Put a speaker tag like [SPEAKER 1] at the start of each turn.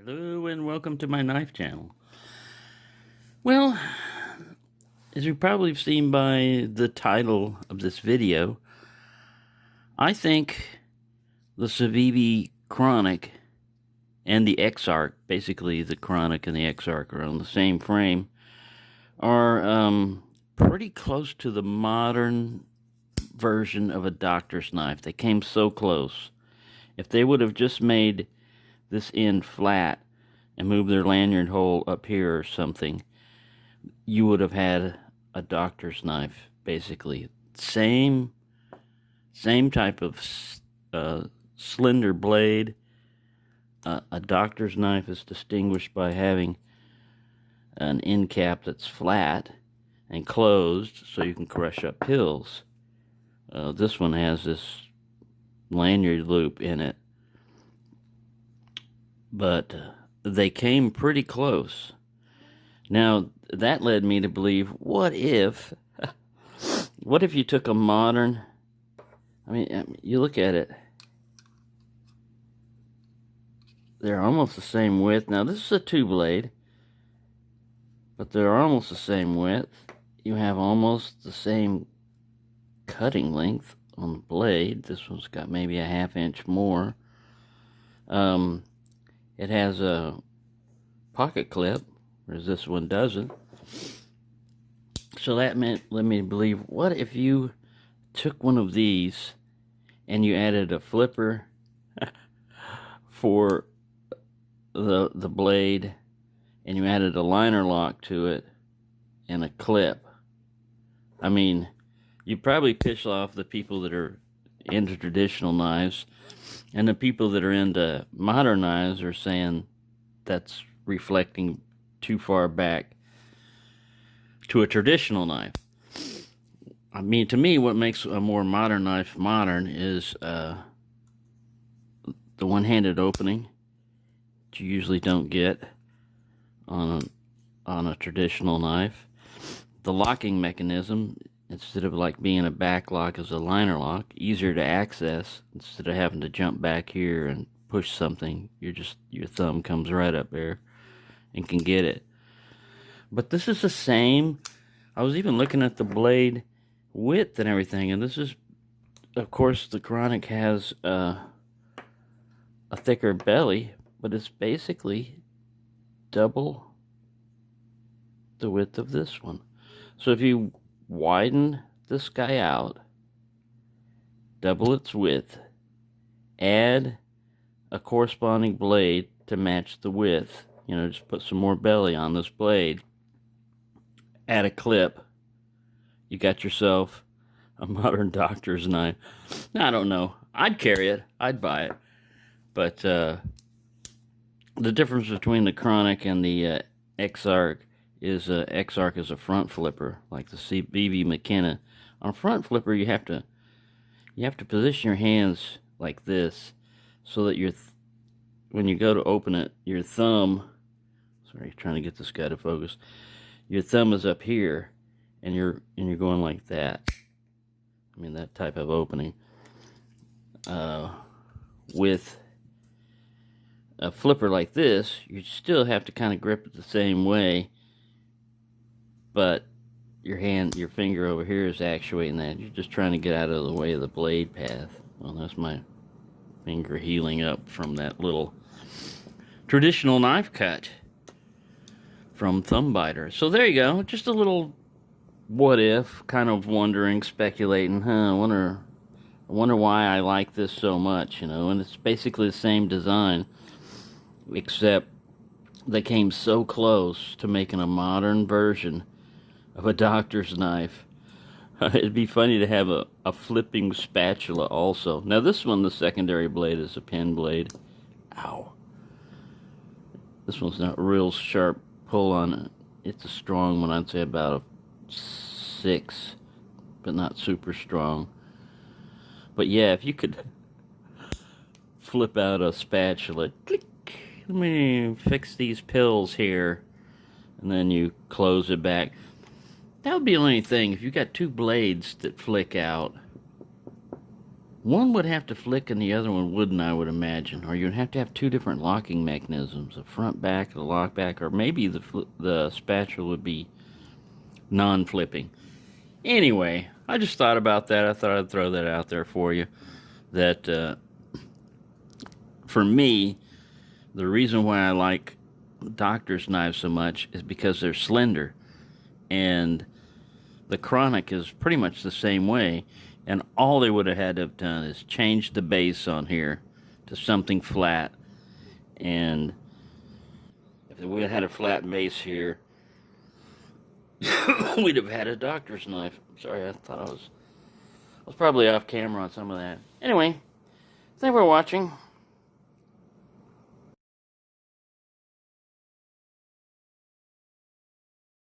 [SPEAKER 1] Hello and welcome to my knife channel. Well, as you've probably seen by the title of this video, I think the Civivi Chronic and the X-Arc, basically the Chronic and the X-Arc are on the same frame, are pretty close to the modern version of a doctor's knife. They came so close. If they would have just made this end flat and moved their lanyard hole up here or something, you would have had a doctor's knife, basically. Same type of slender blade. A doctor's knife is distinguished by having an end cap that's flat and closed so you can crush up pills. This one has this lanyard loop in it, but they came pretty close. Now, that led me to believe, what if you took a modern, you look at it, they're almost the same width. Now, this is a two-blade, but they're almost the same width. You have almost the same cutting length on the blade. This one's got maybe a half-inch more. It has a pocket clip, whereas this one doesn't. So that led me to believe, what if you took one of these and you added a flipper for the blade, and you added a liner lock to it and a clip? I mean, you probably piss off the people that are into traditional knives, and the people that are into modern knives are saying that's reflecting too far back to a traditional knife. I mean, to me, what makes a more modern knife modern is the one-handed opening that you usually don't get on a traditional knife. The locking mechanism, instead of like being a back lock, as a liner lock, easier to access. Instead of having to jump back here and push something, your thumb comes right up there and can get it. But this is the same. I was even looking at the blade width and everything, and this is, of course, the Chronic has a thicker belly, but it's basically double the width of this one. So if you widen this guy out, double its width, add a corresponding blade to match the width, just put some more belly on this blade, add a clip, you got yourself a modern doctor's knife. Now, I don't know, I'd carry it, I'd buy it, but the difference between the Chronic and the X-Arc is X-Arc is a front flipper, like the Civivi McKenna. On a front flipper, you have to position your hands like this, so that when you go to open it, your thumb, sorry, trying to get this guy to focus, your thumb is up here, and you're going like that. I mean, that type of opening. With a flipper like this, you still have to kind of grip it the same way, but your finger over here is actuating that. You're just trying to get out of the way of the blade path. Well, that's my finger healing up from that little traditional knife cut from Thumb Biter. So there you go. Just a little what if, kind of wondering, speculating. I wonder why I like this so much, And it's basically the same design, except they came so close to making a modern version of a doctor's knife. It'd be funny to have a flipping spatula also. Now this one, the secondary blade, is a pen blade. Ow. This one's not real sharp pull on it. It's a strong one. I'd say about a 6, but not super strong. But yeah, if you could flip out a spatula, click, let me fix these pills here, and then you close it back. That would be the only thing. If you got two blades that flick out, One would have to flick and the other one wouldn't, I would imagine. Or you'd have to have two different locking mechanisms, a front back, a lock back, or maybe the spatula would be non-flipping. Anyway, I just thought about that. I thought I'd throw that out there for you. That for me, the reason why I like doctor's knives so much is because they're slender. And the Chronic is pretty much the same way. And all they would have had to have done is change the base on here to something flat. And if we had a flat base here, we'd have had a doctor's knife. Sorry, I thought I was probably off camera on some of that. Anyway, thanks for watching.